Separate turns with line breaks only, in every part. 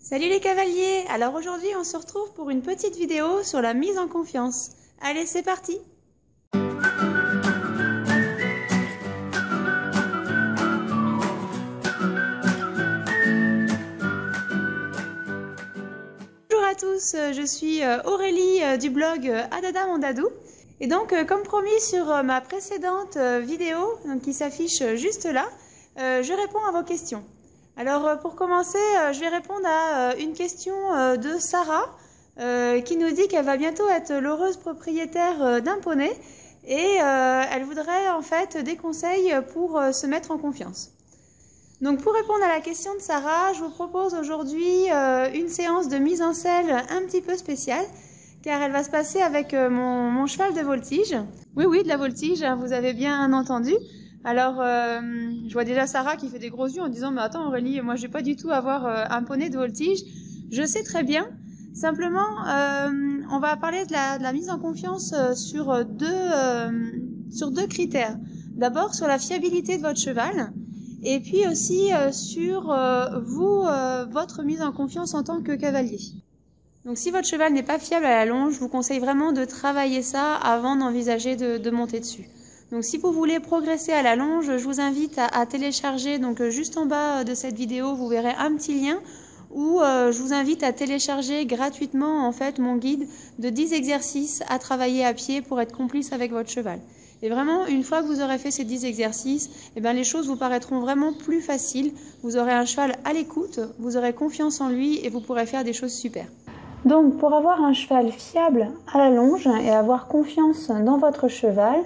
Salut les cavaliers! Alors aujourd'hui on se retrouve pour une petite vidéo sur la mise en confiance. Allez, c'est parti! Bonjour à tous, je suis Aurélie du blog Adada Mondadou. Et donc comme promis sur ma précédente vidéo qui s'affiche juste là, je réponds à vos questions. Alors pour commencer, je vais répondre à une question de Sarah qui nous dit qu'elle va bientôt être l'heureuse propriétaire d'un poney et elle voudrait en fait des conseils pour se mettre en confiance. Donc pour répondre à la question de Sarah, je vous propose aujourd'hui une séance de mise en selle un petit peu spéciale car elle va se passer avec mon cheval de voltige. Oui, de la voltige, hein, vous avez bien entendu. Alors, je vois déjà Sarah qui fait des gros yeux en disant « Mais attends Aurélie, moi je vais pas du tout avoir un poney de voltige. » Je sais très bien. Simplement, on va parler de la mise en confiance sur deux critères. D'abord, sur la fiabilité de votre cheval et puis aussi sur votre mise en confiance en tant que cavalier. Donc si votre cheval n'est pas fiable à la longe, je vous conseille vraiment de travailler ça avant d'envisager de monter dessus. Donc si vous voulez progresser à la longe, je vous invite à télécharger, donc juste en bas de cette vidéo, vous verrez un petit lien où je vous invite à télécharger gratuitement en fait mon guide de 10 exercices à travailler à pied pour être complice avec votre cheval. Et vraiment, une fois que vous aurez fait ces 10 exercices, les choses vous paraîtront vraiment plus faciles. Vous aurez un cheval à l'écoute, vous aurez confiance en lui et vous pourrez faire des choses super. Donc pour avoir un cheval fiable à la longe et avoir confiance dans votre cheval,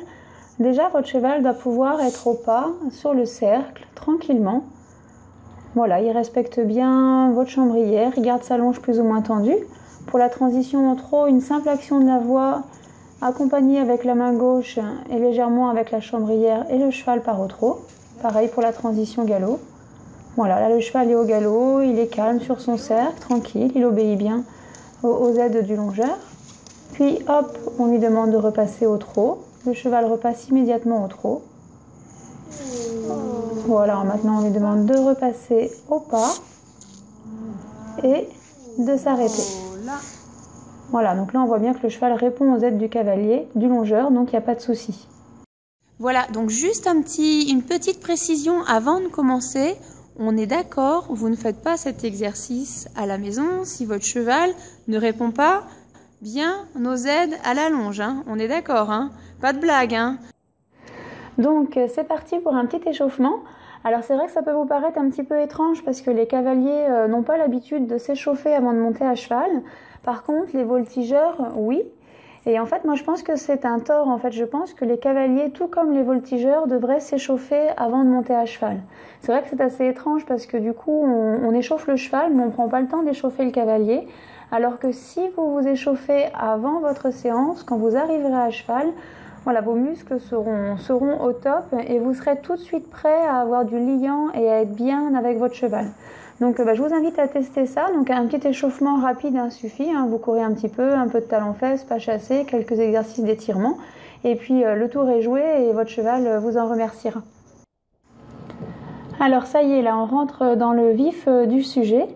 déjà votre cheval doit pouvoir être au pas sur le cercle tranquillement. Voilà, il respecte bien votre chambrière, il garde sa longe plus ou moins tendue. Pour la transition en trot, une simple action de la voix accompagnée avec la main gauche et légèrement avec la chambrière et le cheval part au trot. Pareil pour la transition galop. Voilà, là le cheval est au galop, il est calme sur son cercle, tranquille, il obéit bien aux aides du longeur. Puis hop, on lui demande de repasser au trot. Le cheval repasse immédiatement au trot. Voilà, maintenant on lui demande de repasser au pas et de s'arrêter. Voilà, donc là on voit bien que le cheval répond aux aides du cavalier, du longeur, donc il n'y a pas de souci. Voilà, donc juste une petite précision avant de commencer. On est d'accord, vous ne faites pas cet exercice à la maison si votre cheval ne répond pas bien nos aides à la longe. Hein. On est d'accord, hein. Pas de blague. Hein. Donc c'est parti pour un petit échauffement. Alors c'est vrai que ça peut vous paraître un petit peu étrange parce que les cavaliers n'ont pas l'habitude de s'échauffer avant de monter à cheval. Par contre, les voltigeurs, oui. Et en fait, moi je pense que c'est un tort. En fait, je pense que les cavaliers, tout comme les voltigeurs, devraient s'échauffer avant de monter à cheval. C'est vrai que c'est assez étrange parce que du coup, on échauffe le cheval, mais on ne prend pas le temps d'échauffer le cavalier. Alors que si vous vous échauffez avant votre séance, quand vous arriverez à cheval, voilà, vos muscles seront au top et vous serez tout de suite prêt à avoir du liant et à être bien avec votre cheval. Donc je vous invite à tester ça. Donc un petit échauffement rapide suffit. Hein. Vous courez un petit peu, un peu de talons-fesses, pas chassé, quelques exercices d'étirement. Et puis le tour est joué et votre cheval vous en remerciera. Alors ça y est, là on rentre dans le vif du sujet.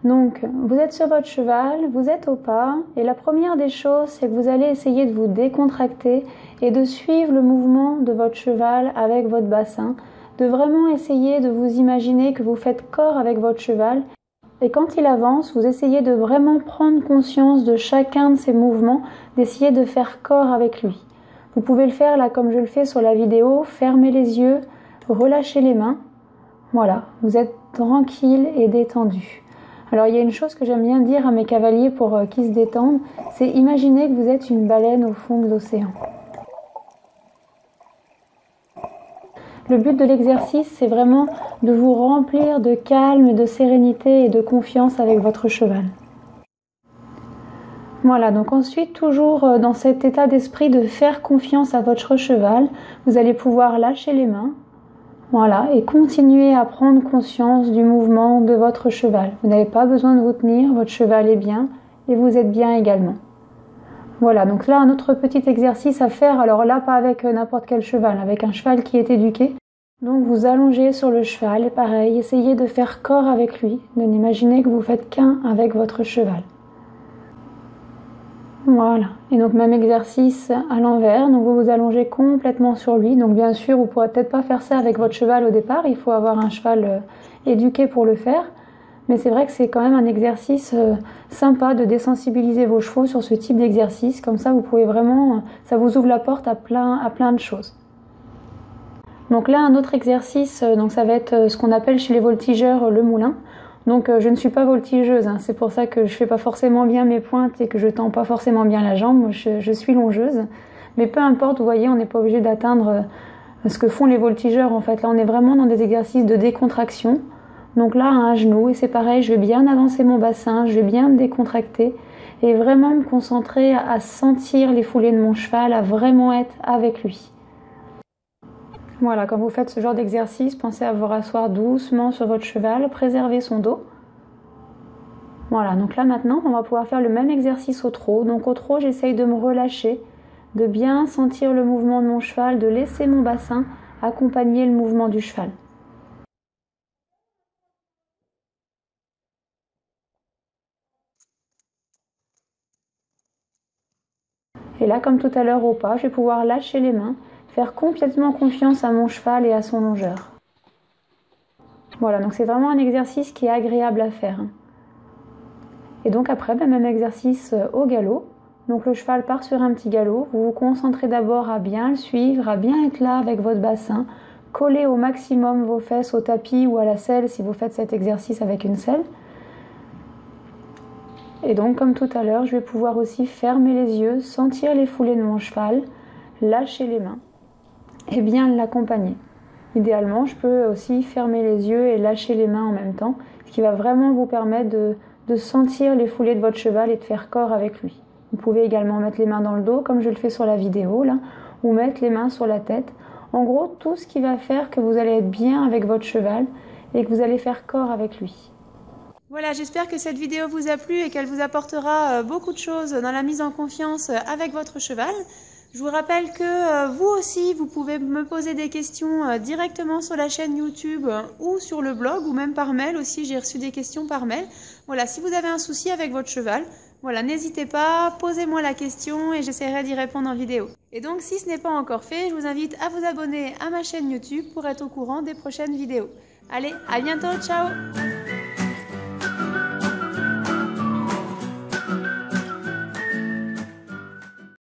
Donc vous êtes sur votre cheval, vous êtes au pas et la première des choses c'est que vous allez essayer de vous décontracter et de suivre le mouvement de votre cheval avec votre bassin, de vraiment essayer de vous imaginer que vous faites corps avec votre cheval et quand il avance, vous essayez de vraiment prendre conscience de chacun de ses mouvements, d'essayer de faire corps avec lui. Vous pouvez le faire là comme je le fais sur la vidéo, fermez les yeux, relâchez les mains, voilà, vous êtes tranquille et détendu. Alors il y a une chose que j'aime bien dire à mes cavaliers pour qu'ils se détendent, c'est imaginer que vous êtes une baleine au fond de l'océan. Le but de l'exercice, c'est vraiment de vous remplir de calme, de sérénité et de confiance avec votre cheval. Voilà, donc ensuite, toujours dans cet état d'esprit de faire confiance à votre cheval, vous allez pouvoir lâcher les mains. Voilà, et continuez à prendre conscience du mouvement de votre cheval. Vous n'avez pas besoin de vous tenir, votre cheval est bien et vous êtes bien également. Voilà, donc là, un autre petit exercice à faire. Alors là, pas avec n'importe quel cheval, avec un cheval qui est éduqué.
Donc vous allongez sur le cheval et pareil, essayez de faire corps avec lui, de n'imaginer que vous faites qu'un avec votre cheval. Voilà, et donc même exercice à l'envers, donc vous vous allongez complètement sur lui, donc bien sûr vous ne pourrez peut-être pas faire ça avec votre cheval au départ, il faut avoir un cheval éduqué pour le faire, mais c'est vrai que c'est quand même un exercice sympa de désensibiliser vos chevaux sur ce type d'exercice, comme ça vous pouvez vraiment, ça vous ouvre la porte à plein de choses. Donc là un autre exercice, donc ça va être ce qu'on appelle chez les voltigeurs le moulin. Donc je ne suis pas voltigeuse, hein. C'est pour ça que je fais pas forcément bien mes pointes et que je tends pas forcément bien la jambe. Je suis longeuse, mais peu importe, vous voyez, on n'est pas obligé d'atteindre ce que font les voltigeurs en fait. Là on est vraiment dans des exercices de décontraction. Donc là à un genou, et c'est pareil, je vais bien avancer mon bassin, je vais bien me décontracter et vraiment me concentrer à sentir les foulées de mon cheval, à vraiment être avec lui. Voilà, quand vous faites ce genre d'exercice, pensez à vous rasseoir doucement sur votre cheval, préserver son dos. Voilà, donc là maintenant, on va pouvoir faire le même exercice au trot. Donc au trot, j'essaye de me relâcher, de bien sentir le mouvement de mon cheval, de laisser mon bassin accompagner le mouvement du cheval. Et là, comme tout à l'heure au pas, je vais pouvoir lâcher les mains, faire complètement confiance à mon cheval et à son longeur. Voilà, donc c'est vraiment un exercice qui est agréable à faire. Et donc après, même exercice au galop. Donc le cheval part sur un petit galop. Vous vous concentrez d'abord à bien le suivre, à bien être là avec votre bassin. Collez au maximum vos fesses au tapis ou à la selle si vous faites cet exercice avec une selle. Et donc comme tout à l'heure, je vais pouvoir aussi fermer les yeux, sentir les foulées de mon cheval, lâcher les mains et bien l'accompagner. Idéalement, je peux aussi fermer les yeux et lâcher les mains en même temps, ce qui va vraiment vous permettre de sentir les foulées de votre cheval et de faire corps avec lui. Vous pouvez également mettre les mains dans le dos, comme je le fais sur la vidéo, là, ou mettre les mains sur la tête. En gros, tout ce qui va faire que vous allez être bien avec votre cheval et que vous allez faire corps avec lui.
Voilà, j'espère que cette vidéo vous a plu et qu'elle vous apportera beaucoup de choses dans la mise en confiance avec votre cheval. Je vous rappelle que vous aussi, vous pouvez me poser des questions directement sur la chaîne YouTube ou sur le blog ou même par mail aussi. J'ai reçu des questions par mail. Voilà, si vous avez un souci avec votre cheval, voilà, n'hésitez pas, posez-moi la question et j'essaierai d'y répondre en vidéo. Et donc, si ce n'est pas encore fait, je vous invite à vous abonner à ma chaîne YouTube pour être au courant des prochaines vidéos. Allez, à bientôt, ciao!